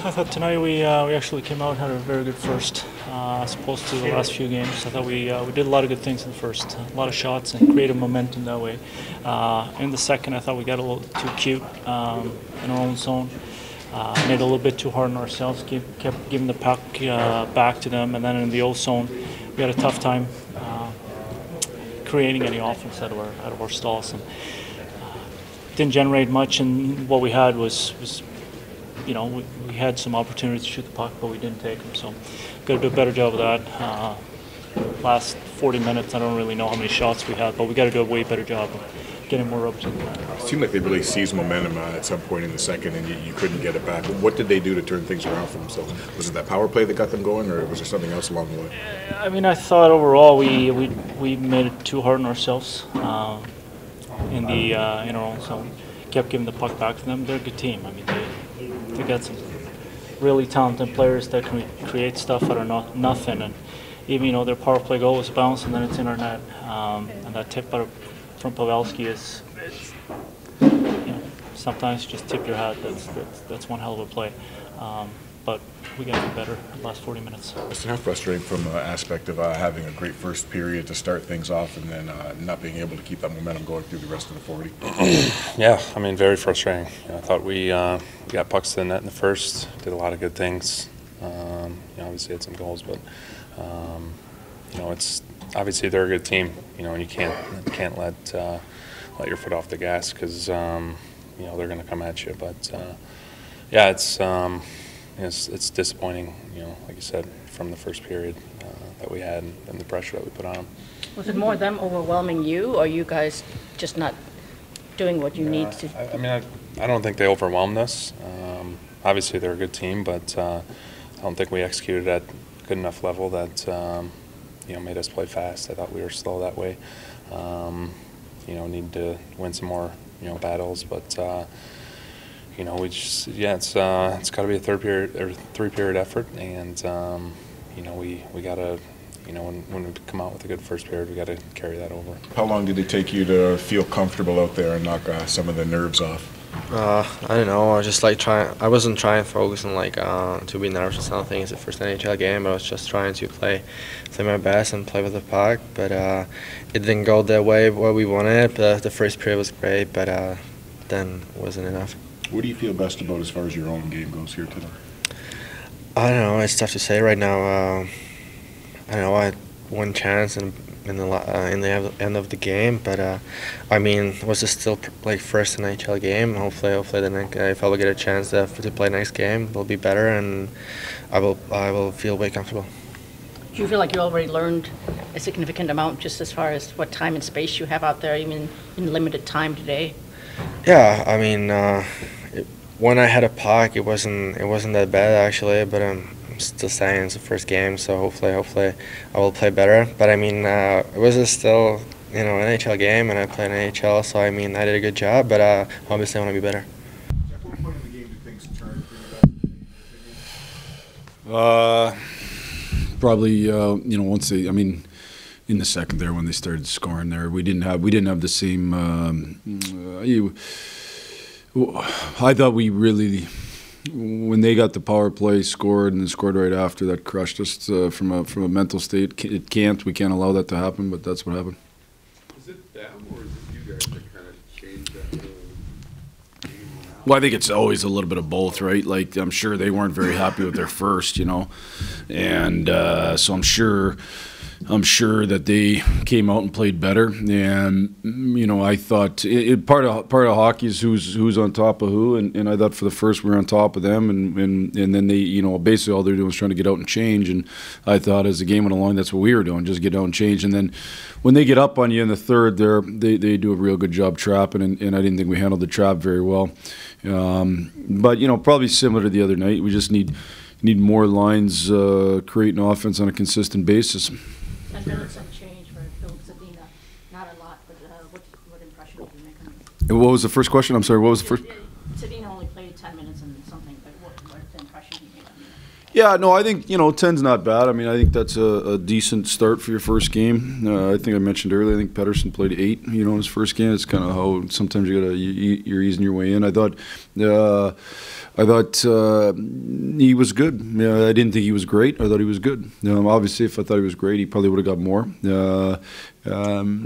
I thought tonight we actually came out and had a very good first, as opposed to the last few games. I thought we did a lot of good things in the first, a lot of shots and created momentum that way. In the second, I thought we got a little too cute in our own zone. Made it a little bit too hard on ourselves. Kept giving the puck back to them, and then in the old zone, we had a tough time creating any offense out of our stalls. And, didn't generate much, and what we had was you know, we had some opportunities to shoot the puck, but we didn't take them. So, got to do a better job of that. Last 40 minutes, I don't really know how many shots we had, but we got to do a way better job of getting more rubs in the net. It seemed like they really seized momentum at some point in the second, and you couldn't get it back. What did they do to turn things around for themselves? Was it that power play that got them going, or was there something else along the way? I mean, I thought overall we made it too hard on ourselves in our own zone. Kept giving the puck back to them. They're a good team. I mean, they got some really talented players that can create stuff out of nothing. And even their power play goal was bounced and then it's in our net. And that tip out from Pavelski is sometimes just tip your hat. That's one hell of a play. But we got to do better in the last 40 minutes. It's not frustrating from the aspect of having a great first period to start things off and then not being able to keep that momentum going through the rest of the 40. Yeah, I mean, very frustrating. I thought we got pucks to the net in the first, did a lot of good things. Obviously had some goals, but it's obviously they're a good team. And you can't let your foot off the gas because they're going to come at you. But yeah, it's disappointing, like you said, from the first period that we had and the pressure that we put on them. Was it more them overwhelming you, or you guys just not doing what you need to? I mean, I don't think they overwhelmed us. Obviously, they're a good team, but I don't think we executed at good enough level that made us play fast. I thought we were slow that way. Need to win some more battles, but. We just it's got to be a third period or 3-period effort, and we got to when we come out with a good first period, we got to carry that over. How long did it take you to feel comfortable out there and knock some of the nerves off? I don't know. I was just I wasn't trying to focus on to be nervous or something. It's the first NHL game. I was just trying to play my best and play with the puck. But it didn't go the way what we wanted. But the first period was great, but then it wasn't enough. What do you feel best about as far as your own game goes here today? I don't know. It's tough to say right now. I know I had one chance in the end of the game, but I mean, was it still like first NHL game? Hopefully the next, if I will get a chance to play next game, it'll be better, and I will feel way comfortable. Do you feel like you already learned a significant amount just as far as what time and space you have out there, even in limited time today? Yeah, I mean, when I had a puck, it wasn't that bad actually, but I'm still saying it's the first game, so hopefully I will play better. But I mean, it was still an NHL game, and I played in NHL, so I mean I did a good job, but obviously I want to be better. At what point in the game did things turn for you? Probably once they, I mean, in the second there when they started scoring there, we didn't have the same. I thought we really, when they got the power play, scored and then scored right after, that crushed us from a mental state. We can't allow that to happen, but that's what happened. Is it them or is it you guys that kind of changed that game? Well, I think it's always a little bit of both, right? Like, I'm sure they weren't very happy with their first, and so I'm sure that they came out and played better, and I thought part of hockey is who's on top of who, and I thought for the first we were on top of them, and then they basically all they're doing was trying to get out and change, and I thought as the game went along that's what we were doing, just get out and change, and then when they get up on you in the third, they do a real good job trapping, and I didn't think we handled the trap very well, but probably similar to the other night, we just need more lines creating offense on a consistent basis. 10 minutes of change for Filip Zadina. Not a lot, but what impression did you make on him? What was the first question? I'm sorry, what was the first? Zadina only played 10 minutes and something, but what impression did you make on him? Yeah, no, I think 10's not bad. I mean, I think that's a decent start for your first game. I think I mentioned earlier. I think Pettersson played 8. In his first game. It's kind of how sometimes you're easing your way in. I thought I thought he was good. I didn't think he was great. I thought he was good. Obviously, if I thought he was great, he probably would have got more.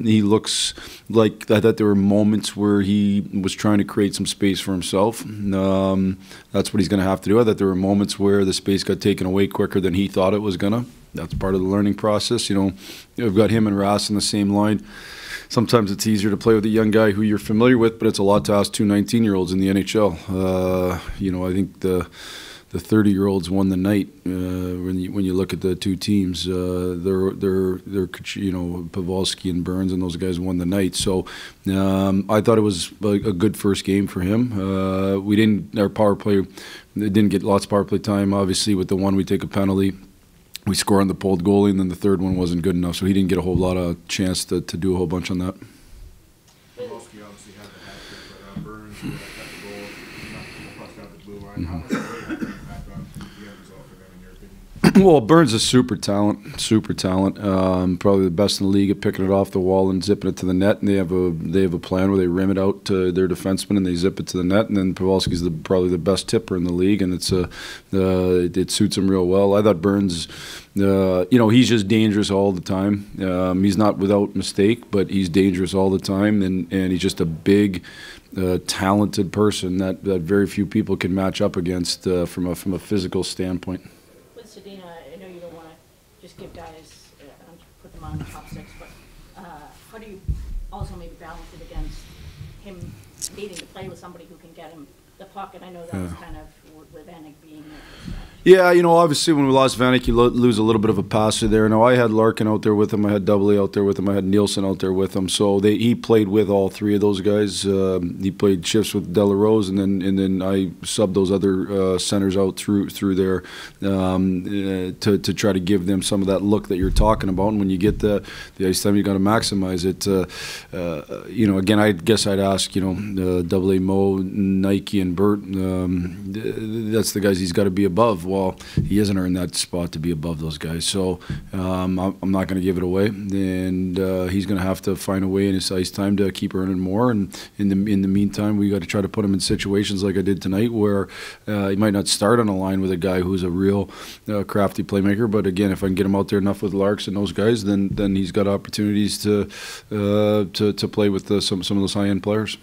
He looks like I thought there were moments where he was trying to create some space for himself. That's what he's going to have to do. I thought there were moments where the space got taken away quicker than he thought it was going to. That's part of the learning process. We've got him and Rass in the same line. Sometimes it's easier to play with a young guy who you're familiar with, but it's a lot to ask two 19-year-olds in the NHL. I think the 30-year-olds won the night when you look at the two teams. They're Pavelski and Burns and those guys won the night. So I thought it was a good first game for him. Our power play didn't get lots of power play time. Obviously, with the one we take a penalty. We score on the pulled goalie, and then the third one wasn't good enough, so he didn't get a whole lot of chance to do a whole bunch on that. Pavelski obviously had the hat trick, but Burns got the goal, knocked the puck out the blue line. How much did that impact on the end result for them, in your opinion? Well, Burns is super talent. Probably the best in the league at picking it off the wall and zipping it to the net. And they have a plan where they rim it out to their defenseman and they zip it to the net. And then Pavelski's probably the best tipper in the league, and it suits him real well. I thought Burns, he's just dangerous all the time. He's not without mistake, but he's dangerous all the time, and he's just a big, talented person that very few people can match up against from a physical standpoint. Zadina, I know you don't want to just give guys, put them on the top six, but how do you also maybe balance it against him needing to play with somebody who can get him the puck? And I know that was kind of with Vanek being there. Yeah, obviously when we lost Vanek, you lose a little bit of a passer there. Now, I had Larkin out there with him. I had Double out there with him. I had Nielsen out there with him. So he played with all three of those guys. He played shifts with Delarose, and then I subbed those other centers out through there to try to give them some of that look that you're talking about. And when you get the ice time, you got to maximize it. Again, I guess I'd ask, Double A, Mo, Nike, and Bert. That's the guys he's got to be above. Well, he hasn't earned that spot to be above those guys, so I'm not going to give it away, and he's going to have to find a way in his ice time to keep earning more. And in the meantime, we got to try to put him in situations like I did tonight, where he might not start on a line with a guy who's a real crafty playmaker. But again, if I can get him out there enough with Larks and those guys, then he's got opportunities to play with some of those high-end players.